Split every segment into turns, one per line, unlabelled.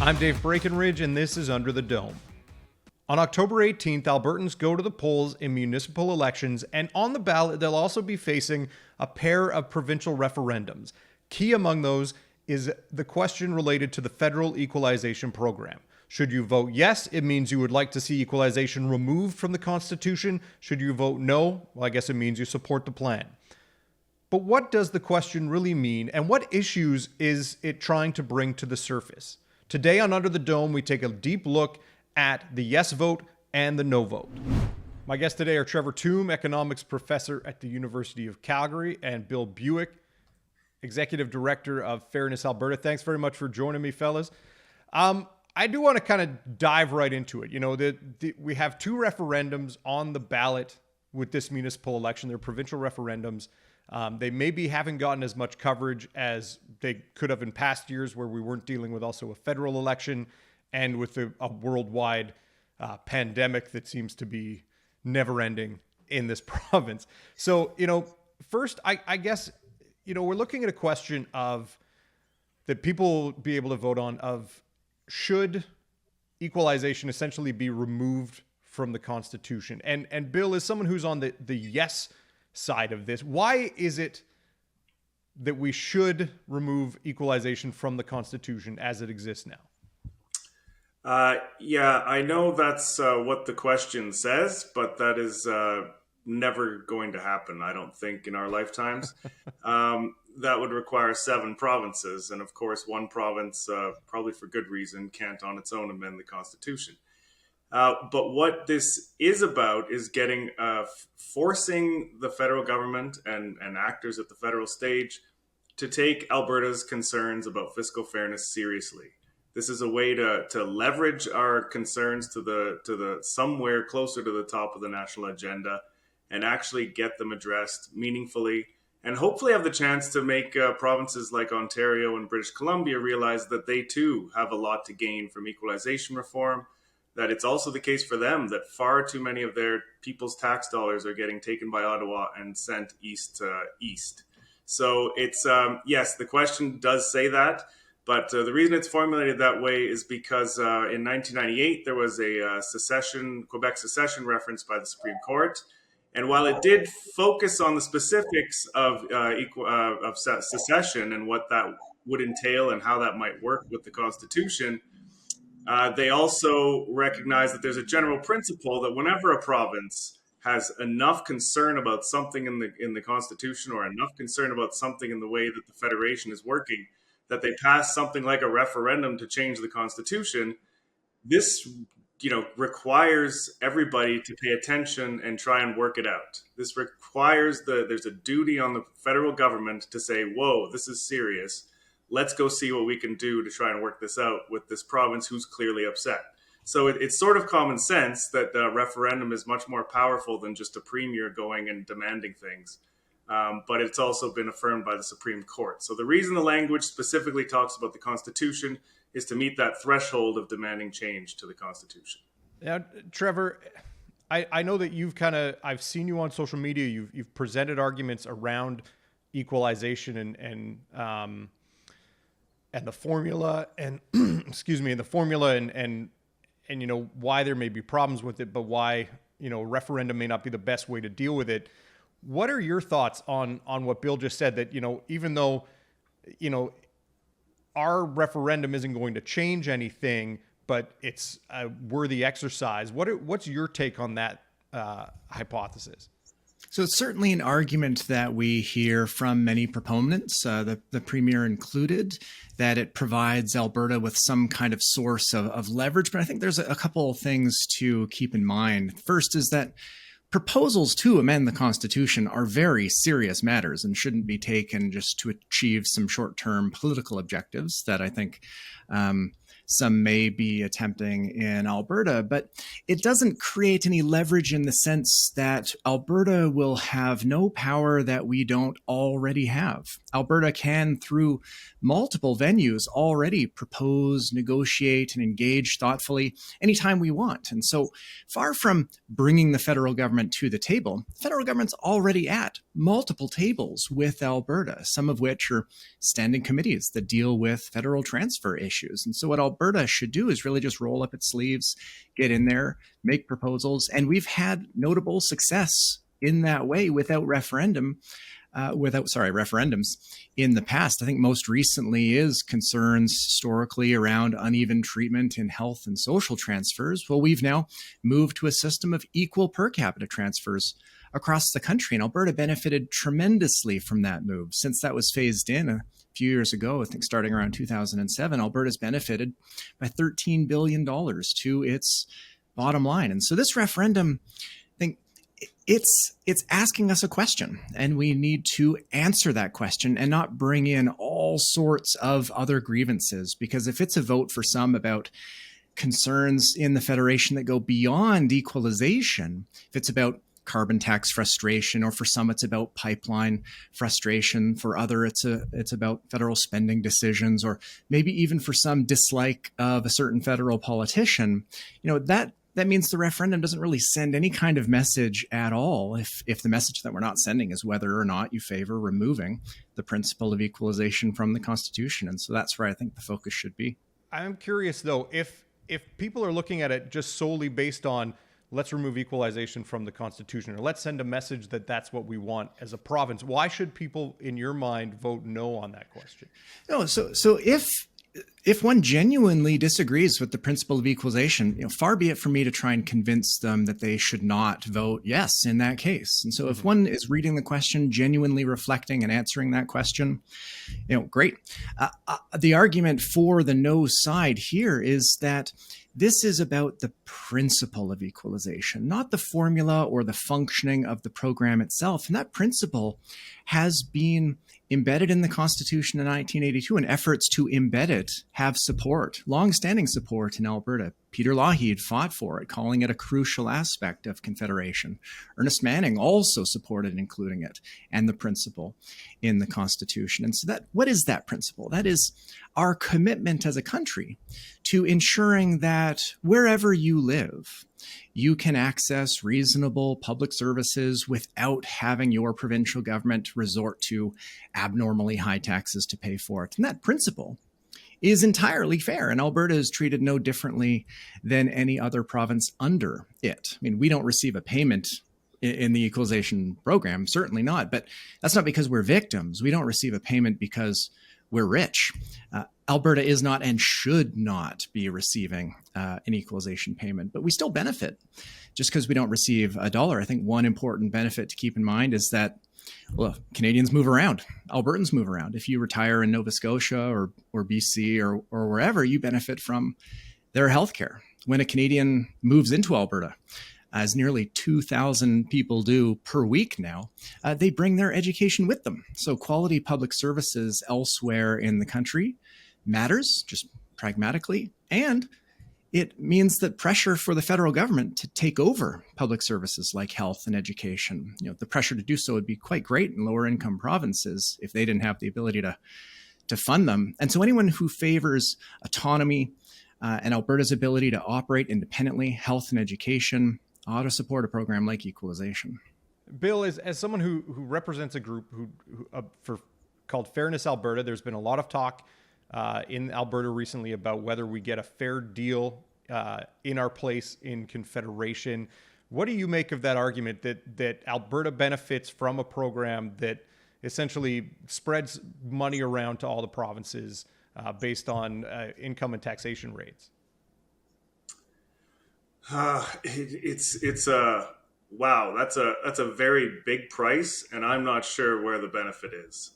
I'm Dave Breakenridge, and this is Under the Dome. On October 18th, Albertans go to the polls in municipal elections, and on the ballot, they'll also be facing a pair of provincial referendums. Key among those is the question related to the federal equalization program. Should you vote yes, it means you would like to see equalization removed from the Constitution. Should you vote no, well, I guess it means you support the plan. But what does the question really mean, and what issues is it trying to bring to the surface? Today on Under the Dome, we take a deep look at the yes vote and the no vote. My guests today are Trevor Tombe, economics professor at the University of Calgary, and Bill Bewick, executive director of Fairness Alberta. Thanks very much for joining me, fellas. I do want to kind of dive right into it. You know, we have two referendums on the ballot with this municipal election. They're provincial referendums. They maybe haven't gotten as much coverage as they could have in past years, where we weren't dealing with also a federal election and with a worldwide pandemic that seems to be never ending in this province. So, you know, first, I guess, you know, we're looking at a question of that people will be able to vote on of should equalization essentially be removed from the Constitution? And Bill, is someone who's on the yes side of this, why is it that we should remove equalization from the Constitution as it exists now?
Yeah, I know that's what the question says, but that is never going to happen, I don't think, in our lifetimes. That would require 7 provinces. And of course, one province, probably for good reason, can't on its own amend the Constitution. But what this is about is getting forcing the federal government and actors at the federal stage to take Alberta's concerns about fiscal fairness seriously. This is a way to leverage our concerns to the somewhere closer to the top of the national agenda and actually get them addressed meaningfully, and hopefully have the chance to make provinces like Ontario and British Columbia realize that they too have a lot to gain from equalization reform, that it's also the case for them that far too many of their people's tax dollars are getting taken by Ottawa and sent east to east. So it's, yes, the question does say that, but the reason it's formulated that way is because in 1998, there was a Quebec secession referenced by the Supreme Court. And while it did focus on the specifics of secession and what that would entail and how that might work with the Constitution, they also recognize that there's a general principle that whenever a province has enough concern about something in the Constitution or enough concern about something in the way that the Federation is working, that they pass something like a referendum to change the Constitution. This, you know, requires everybody to pay attention and try and work it out. This requires there's a duty on the federal government to say, whoa, this is serious. Let's go see what we can do to try and work this out with this province who's clearly upset. So it's sort of common sense that a referendum is much more powerful than just a premier going and demanding things. But it's also been affirmed by the Supreme Court. So the reason the language specifically talks about the Constitution is to meet that threshold of demanding change to the Constitution.
Now, Trevor, I know that I've seen you on social media. You've presented arguments around equalization and the formula and excuse me, and the formula and you know why there may be problems with it, but why, you know, referendum may not be the best way to deal with it. What are your thoughts on what Bill just said, that, you know, even though, you know, our referendum isn't going to change anything, but it's a worthy exercise? What's your take on that hypothesis?
So it's certainly an argument that we hear from many proponents, the Premier included, that it provides Alberta with some kind of source of leverage. But I think there's a couple of things to keep in mind. First is that proposals to amend the Constitution are very serious matters and shouldn't be taken just to achieve some short-term political objectives that I think some may be attempting in Alberta, but it doesn't create any leverage in the sense that Alberta will have no power that we don't already have. Alberta can, through multiple venues, already propose, negotiate, and engage thoughtfully anytime we want. And so far from bringing the federal government to the table, the federal government's already at multiple tables with Alberta, some of which are standing committees that deal with federal transfer issues. And so what Alberta should do is really just roll up its sleeves, get in there, make proposals. And we've had notable success in that way without referendums in the past. I think most recently is concerns historically around uneven treatment in health and social transfers. Well, we've now moved to a system of equal per capita transfers across the country, and Alberta benefited tremendously from that move. Since that was phased in a few years ago, I think starting around 2007, Alberta's benefited by $13 billion to its bottom line. And so this referendum, I think, it's asking us a question, and we need to answer that question and not bring in all sorts of other grievances. Because if it's a vote for some about concerns in the Federation that go beyond equalization, if it's about carbon tax frustration, or for some it's about pipeline frustration, for other it's about federal spending decisions, or maybe even for some dislike of a certain federal politician, that means the referendum doesn't really send any kind of message at all if the message that we're not sending is whether or not you favor removing the principle of equalization from the Constitution. And so that's where I think the focus should be.
I'm curious, though, if people are looking at it just solely based on let's remove equalization from the Constitution, or let's send a message that that's what we want as a province, why should people, in your mind, vote no on that question?
No, so if one genuinely disagrees with the principle of equalization, far be it for me to try and convince them that they should not vote yes in that case. And so if one is reading the question, genuinely reflecting and answering that question, great. The argument for the no side here is that this is about the principle of equalization, not the formula or the functioning of the program itself. And that principle has been embedded in the Constitution in 1982, and efforts to embed it have support, longstanding support in Alberta. Peter Lougheed fought for it, calling it a crucial aspect of Confederation. Ernest Manning also supported including it and the principle in the Constitution. And so what is that principle? That is our commitment as a country to ensuring that wherever you live, you can access reasonable public services without having your provincial government resort to abnormally high taxes to pay for it. And that principle is entirely fair, and Alberta is treated no differently than any other province under it. I mean, we don't receive a payment in the equalization program, certainly not, but that's not because we're victims. We don't receive a payment because we're rich. Alberta is not and should not be receiving an equalization payment, but we still benefit just because we don't receive a dollar. I think one important benefit to keep in mind is that, well, Canadians move around. Albertans move around. If you retire in Nova Scotia or BC or wherever, you benefit from their healthcare. When a Canadian moves into Alberta, as nearly 2,000 people do per week now, they bring their education with them. So quality public services elsewhere in the country matters, just pragmatically, and it means that pressure for the federal government to take over public services like health and education, the pressure to do so would be quite great in lower income provinces if they didn't have the ability to fund them. And so anyone who favors autonomy and Alberta's ability to operate independently, health and education, ought to support a program like equalization.
Bill, as someone who represents a group called Fairness Alberta, there's been a lot of talk in Alberta recently about whether we get a fair deal in our place in Confederation. What do you make of that argument that Alberta benefits from a program that essentially spreads money around to all the provinces based on income and taxation rates?
It's a wow. That's a very big price, and I'm not sure where the benefit is.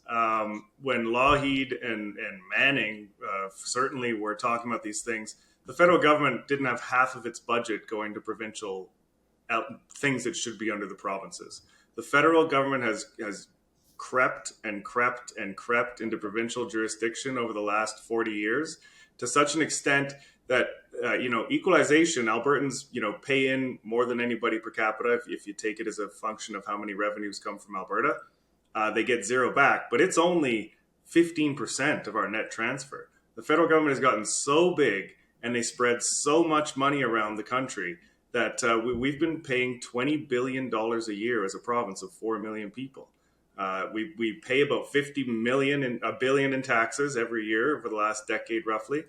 When Lougheed and Manning certainly were talking about these things, the federal government didn't have half of its budget going to provincial things that should be under the provinces. The federal government has crept into provincial jurisdiction over the last 40 years to such an extent that equalization, Albertans, pay in more than anybody per capita. If you take it as a function of how many revenues come from Alberta, they get zero back. But it's only 15% of our net transfer. The federal government has gotten so big and they spread so much money around the country that we've been paying $20 billion a year as a province of 4 million people. We pay about $50 billion in taxes every year over the last decade, roughly.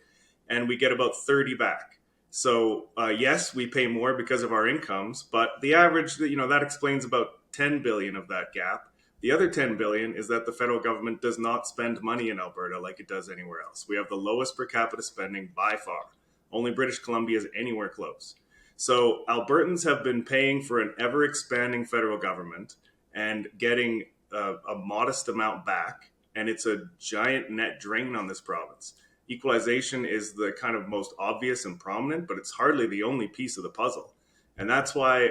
and we get about 30 back. So yes, we pay more because of our incomes, but the average, that explains about 10 billion of that gap. The other 10 billion is that the federal government does not spend money in Alberta like it does anywhere else. We have the lowest per capita spending by far. Only British Columbia is anywhere close. So Albertans have been paying for an ever expanding federal government and getting a modest amount back. And it's a giant net drain on this province. Equalization is the kind of most obvious and prominent, but it's hardly the only piece of the puzzle. And that's why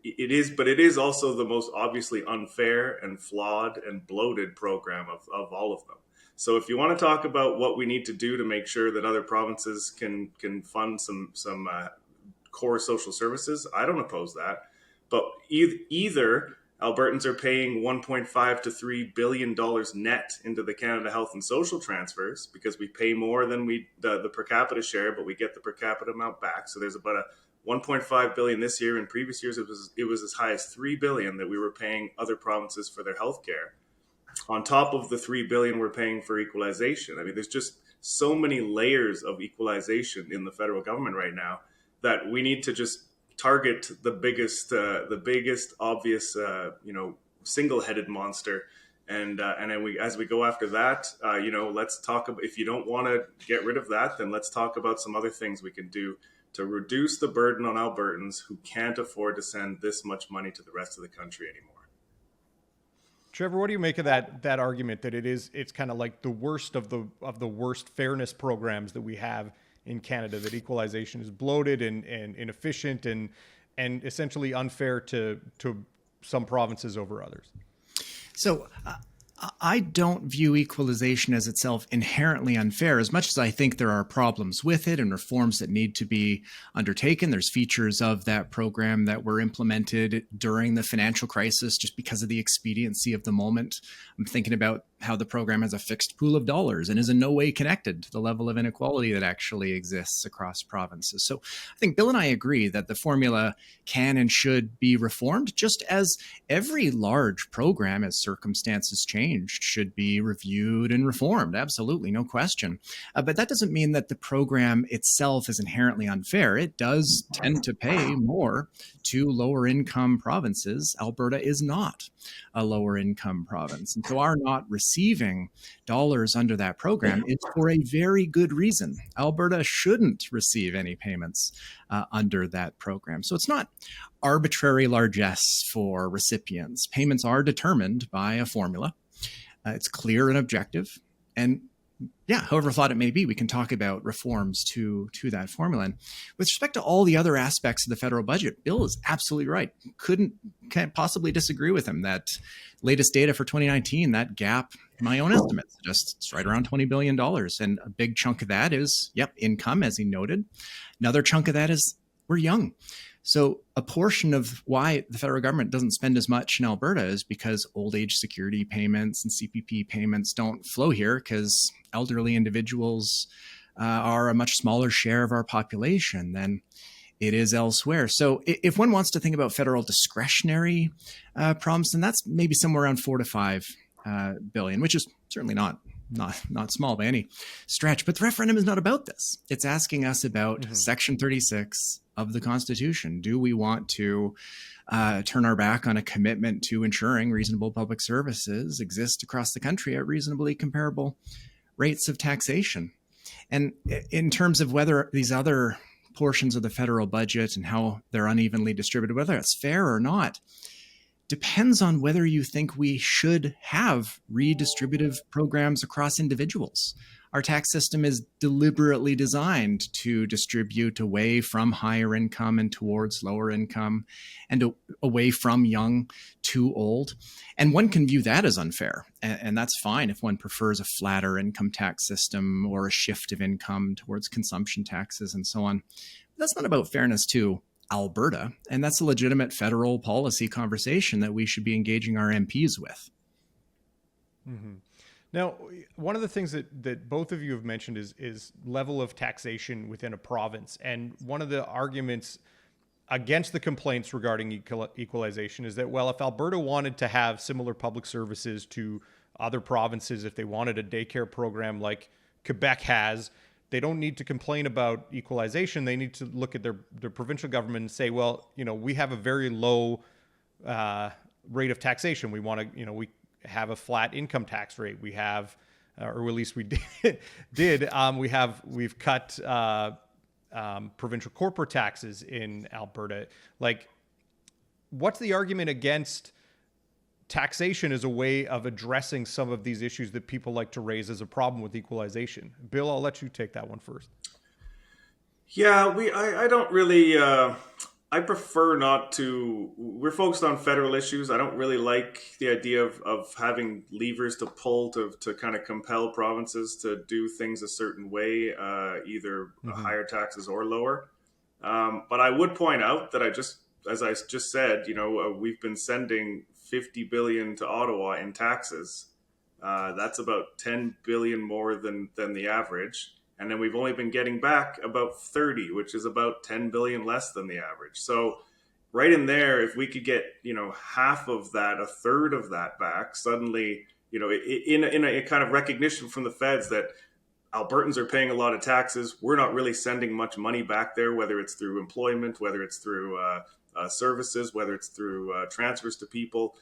it is also the most obviously unfair and flawed and bloated program of all of them. So if you want to talk about what we need to do to make sure that other provinces can fund some core social services, I don't oppose that. But either Albertans are paying $1.5 to $3 billion net into the Canada Health and Social transfers because we pay more than the per capita share, but we get the per capita amount back. So there's about a $1.5 billion this year. In previous years, it was as high as $3 billion that we were paying other provinces for their health care. On top of the $3 billion we're paying for equalization. I mean, there's just so many layers of equalization in the federal government right now that we need to just target the biggest obvious, single-headed monster. And then as we go after that, let's talk about, if you don't want to get rid of that, then let's talk about some other things we can do to reduce the burden on Albertans who can't afford to send this much money to the rest of the country anymore.
Trevor, what do you make of that argument that it's kind of like the worst of the worst fairness programs that we have in Canada, that equalization is bloated and inefficient and essentially unfair to some provinces over others?
So I don't view equalization as itself inherently unfair, as much as I think there are problems with it and reforms that need to be undertaken. There's features of that program that were implemented during the financial crisis just because of the expediency of the moment. I'm thinking about how the program has a fixed pool of dollars and is in no way connected to the level of inequality that actually exists across provinces. So I think Bill and I agree that the formula can and should be reformed, just as every large program, as circumstances changed, should be reviewed and reformed. Absolutely, no question. But that doesn't mean that the program itself is inherently unfair. It does tend to pay more to lower income provinces. Alberta is not a lower income province. And so our not receiving dollars under that program is for a very good reason. Alberta shouldn't receive any payments under that program. So it's not arbitrary largesse for recipients. Payments are determined by a formula. It's clear and objective. And yeah, however flawed it may be, we can talk about reforms to that formula. And with respect to all the other aspects of the federal budget, Bill is absolutely right. Can't possibly disagree with him. That latest data for 2019, that gap, my own estimates, it's right around $20 billion. And a big chunk of that is, income, as he noted. Another chunk of that is we're young. So a portion of why the federal government doesn't spend as much in Alberta is because old age security payments and CPP payments don't flow here because elderly individuals are a much smaller share of our population than it is elsewhere. So if one wants to think about federal discretionary problems, then that's maybe somewhere around $4 to $5 billion, which is certainly not small by any stretch. But the referendum is not about this. It's asking us about Section 36 of the Constitution. Do we want to turn our back on a commitment to ensuring reasonable public services exist across the country at reasonably comparable rates of taxation? And in terms of whether these other portions of the federal budget and how they're unevenly distributed, whether it's fair or not, depends on whether you think we should have redistributive programs across individuals. Our tax system is deliberately designed to distribute away from higher income and towards lower income, and away from young to old. And one can view that as unfair. And that's fine if one prefers a flatter income tax system or a shift of income towards consumption taxes and so on. But that's not about fairness to Alberta. And that's a legitimate federal policy conversation that we should be engaging our MPs with.
Mm-hmm. Now, one of the things that both of you have mentioned is level of taxation within a province. And one of the arguments against the complaints regarding equalization is that, well, if Alberta wanted to have similar public services to other provinces, if they wanted a daycare program like Quebec has, they don't need to complain about equalization. They need to look at their provincial government and say, well, we have a very low rate of taxation. We want to, we have a flat income tax rate. We have, or at least we did. We've cut provincial corporate taxes in Alberta. Like, what's the argument against taxation as a way of addressing some of these issues that people like to raise as a problem with equalization? Bill, I'll let you take that one first.
Yeah, I don't really, I prefer not to, we're focused on federal issues. I don't really like the idea of having levers to pull to kind of compel provinces to do things a certain way, either higher taxes or lower. But I would point out that as I just said, we've been sending 50 billion to Ottawa in taxes. That's about 10 billion more than the average. And then we've only been getting back about 30, which is about 10 billion less than the average. So right in there, if we could get, half of that, a third of that back, suddenly, in a kind of recognition from the feds that Albertans are paying a lot of taxes, we're not really sending much money back there, whether it's through employment, whether it's through services, whether it's through transfers to people.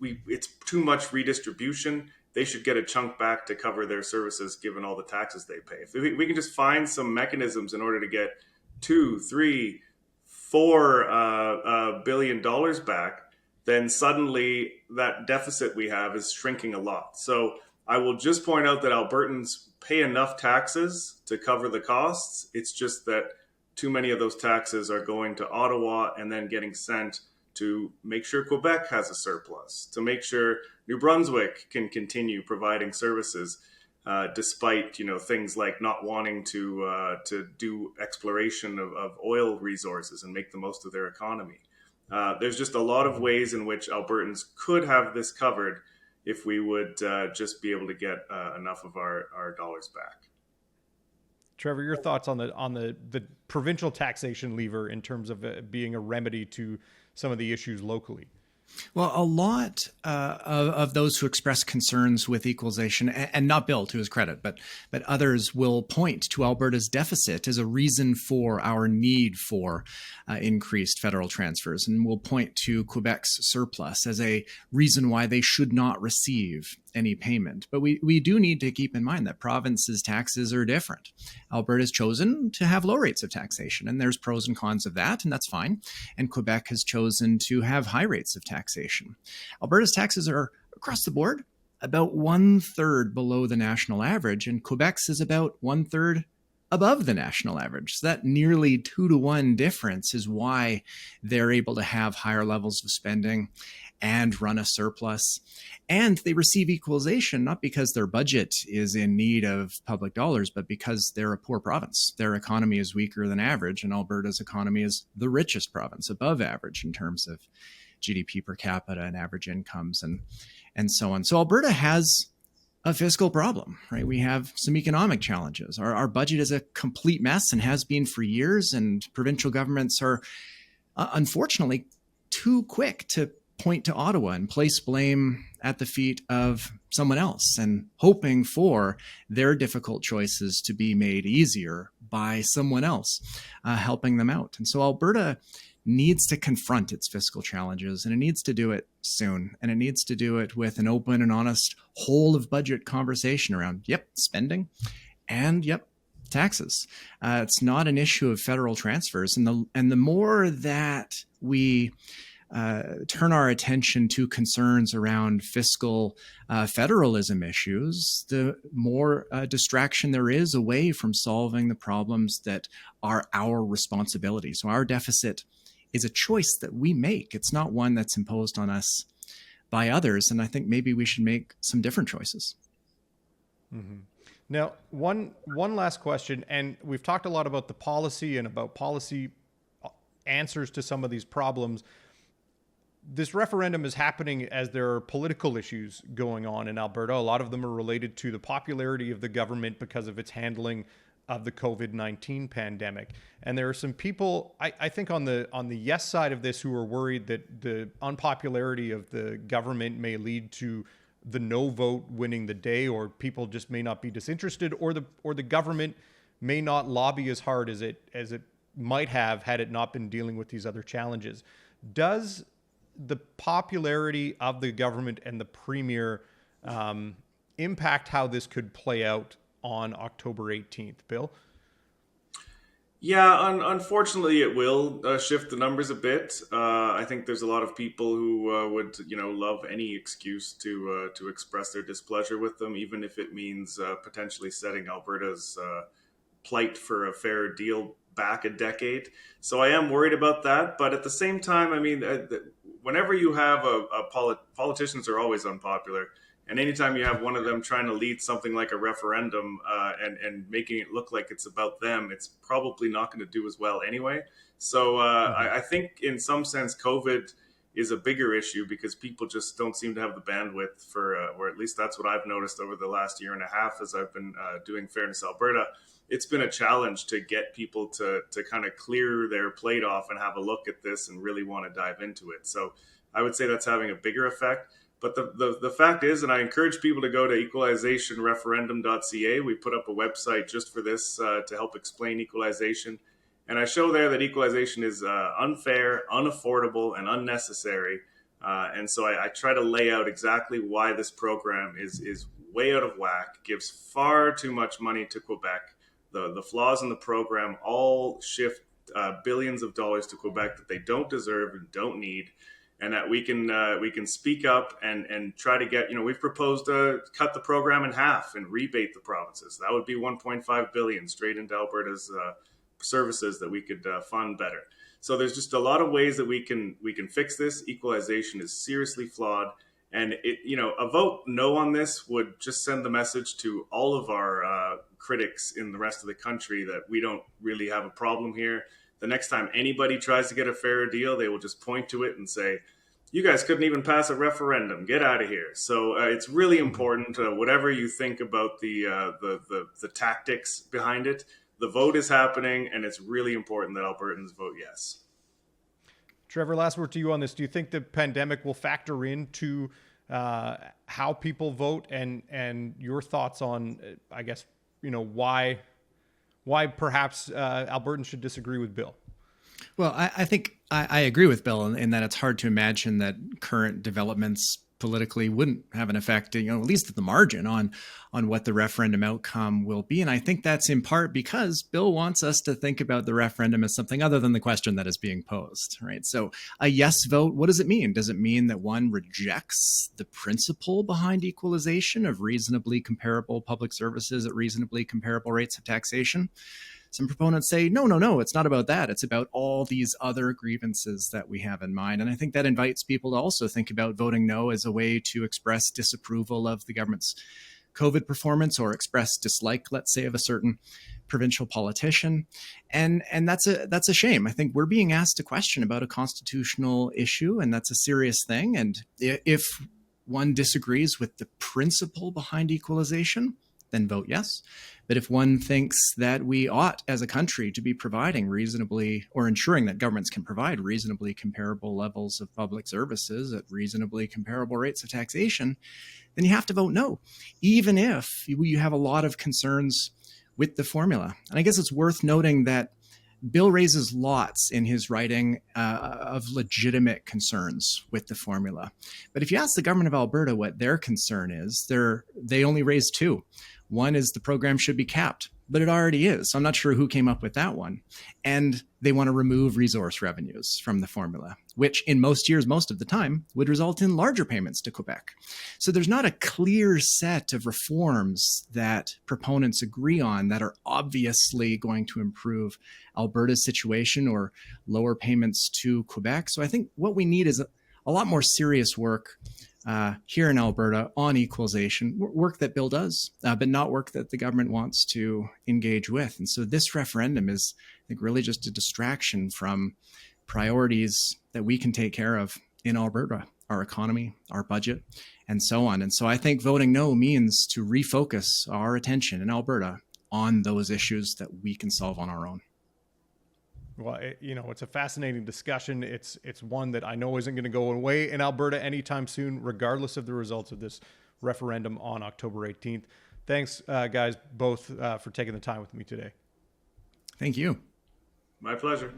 It's too much redistribution. They should get a chunk back to cover their services, given all the taxes they pay. If we can just find some mechanisms in order to get $2, $3, $4 billion back, then suddenly that deficit we have is shrinking a lot. So I will just point out that Albertans pay enough taxes to cover the costs. It's just that too many of those taxes are going to Ottawa and then getting sent to make sure Quebec has a surplus, to make sure New Brunswick can continue providing services, despite things like not wanting to do exploration of oil resources and make the most of their economy. There's just a lot of ways in which Albertans could have this covered if we would just be able to get enough of our dollars back.
Trevor, your thoughts on the provincial taxation lever in terms of being a remedy to some of the issues locally?
Well, a lot of those who express concerns with equalization, and not Bill to his credit, but others will point to Alberta's deficit as a reason for our need for increased federal transfers, and will point to Quebec's surplus as a reason why they should not receive any payment. But we do need to keep in mind that provinces' taxes are different. Alberta's chosen to have low rates of taxation, and there's pros and cons of that, and that's fine. And Quebec has chosen to have high rates of taxation. Alberta's taxes are across the board about 1/3 below the national average, and Quebec's is about 1/3 above the national average. So that nearly 2-to-1 difference is why they're able to have higher levels of spending and run a surplus. And they receive equalization not because their budget is in need of public dollars, but because they're a poor province. Their economy is weaker than average, and Alberta's economy is the richest province, above average in terms of GDP per capita and average incomes and so on. So Alberta has a fiscal problem, right? We have some economic challenges. Our budget is a complete mess and has been for years, and provincial governments are unfortunately too quick to point to Ottawa and place blame at the feet of someone else, and hoping for their difficult choices to be made easier by someone else helping them out. And so Alberta needs to confront its fiscal challenges, and it needs to do it soon. And it needs to do it with an open and honest whole of budget conversation around, spending and taxes. It's not an issue of federal transfers. And the more that we turn our attention to concerns around fiscal federalism issues, the more distraction there is away from solving the problems that are our responsibility. So our deficit is a choice that we make. It's not one that's imposed on us by others. And I think maybe we should make some different choices.
Mm-hmm. Now, one last question, and we've talked a lot about the policy and about policy answers to some of these problems. This referendum is happening as there are political issues going on in Alberta. A lot of them are related to the popularity of the government because of its handling of the COVID-19 pandemic. And there are some people, I think on the yes side of this, who are worried that the unpopularity of the government may lead to the no vote winning the day, or people just may not be disinterested, or the government may not lobby as hard as it might have had it not been dealing with these other challenges. Does the popularity of the government and the premier impact how this could play out on October 18th, Bill?
Yeah, unfortunately, it will shift the numbers a bit. I think there's a lot of people who would, love any excuse to express their displeasure with them, even if it means potentially setting Alberta's plight for a fair deal back a decade. So I am worried about that. But at the same time, I mean, whenever you have politicians are always unpopular. And anytime you have one of them trying to lead something like a referendum and making it look like it's about them, it's probably not going to do as well anyway. So I think in some sense, COVID is a bigger issue because people just don't seem to have the bandwidth for, or at least that's what I've noticed over the last year and a half as I've been doing Fairness Alberta. It's been a challenge to get people to kind of clear their plate off and have a look at this and really want to dive into it. So I would say that's having a bigger effect. But the fact is, and I encourage people to go to equalizationreferendum.ca. We put up a website just for this to help explain equalization. And I show there that equalization is unfair, unaffordable, and unnecessary. And so I try to lay out exactly why this program is way out of whack, gives far too much money to Quebec. The flaws in the program all shift billions of dollars to Quebec that they don't deserve and don't need. And that we can speak up and try to get, we've proposed to cut the program in half and rebate the provinces. That would be $1.5 billion straight into Alberta's services that we could fund better. So there's just a lot of ways that we can fix this. Equalization is seriously flawed. And a vote no on this would just send the message to all of our critics in the rest of the country that we don't really have a problem here. The next time anybody tries to get a fairer deal, they will just point to it and say, you guys couldn't even pass a referendum. Get out of here. So it's really important, whatever you think about the tactics behind it, the vote is happening, and it's really important that Albertans vote yes.
Trevor, last word to you on this. Do you think the pandemic will factor into how people vote and your thoughts on, I guess, why perhaps Albertans should disagree with Bill?
Well, I think I agree with Bill in that it's hard to imagine that current developments politically wouldn't have an effect, at least at the margin on what the referendum outcome will be. And I think that's in part because Bill wants us to think about the referendum as something other than the question that is being posed, right? So a yes vote, what does it mean? Does it mean that one rejects the principle behind equalization of reasonably comparable public services at reasonably comparable rates of taxation? Some proponents say, no, it's not about that. It's about all these other grievances that we have in mind. And I think that invites people to also think about voting no as a way to express disapproval of the government's COVID performance or express dislike, let's say, of a certain provincial politician. And that's a shame. I think we're being asked a question about a constitutional issue, and that's a serious thing. And if one disagrees with the principle behind equalization, then vote yes. But if one thinks that we ought as a country to be providing reasonably or ensuring that governments can provide reasonably comparable levels of public services at reasonably comparable rates of taxation, then you have to vote no, even if you have a lot of concerns with the formula. And I guess it's worth noting that Bill raises lots in his writing of legitimate concerns with the formula. But if you ask the government of Alberta what their concern is, they only raise two. One is the program should be capped, but it already is. So I'm not sure who came up with that one. And they want to remove resource revenues from the formula, which in most years, most of the time, would result in larger payments to Quebec. So there's not a clear set of reforms that proponents agree on that are obviously going to improve Alberta's situation or lower payments to Quebec. So I think what we need is a lot more serious work here in Alberta on equalization, work that Bill does, but not work that the government wants to engage with. And so this referendum is, I think, really just a distraction from priorities that we can take care of in Alberta, our economy, our budget, and so on. And so I think voting no means to refocus our attention in Alberta on those issues that we can solve on our own.
Well, it's a fascinating discussion. It's one that I know isn't going to go away in Alberta anytime soon, regardless of the results of this referendum on October 18th. Thanks, guys, both for taking the time with me today.
Thank you.
My pleasure.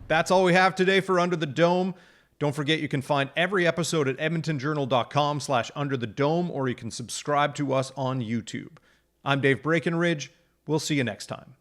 That's all we have today for Under the Dome. Don't forget you can find every episode at edmontonjournal.com/underthedome, or you can subscribe to us on YouTube. I'm Dave Breakenridge. We'll see you next time.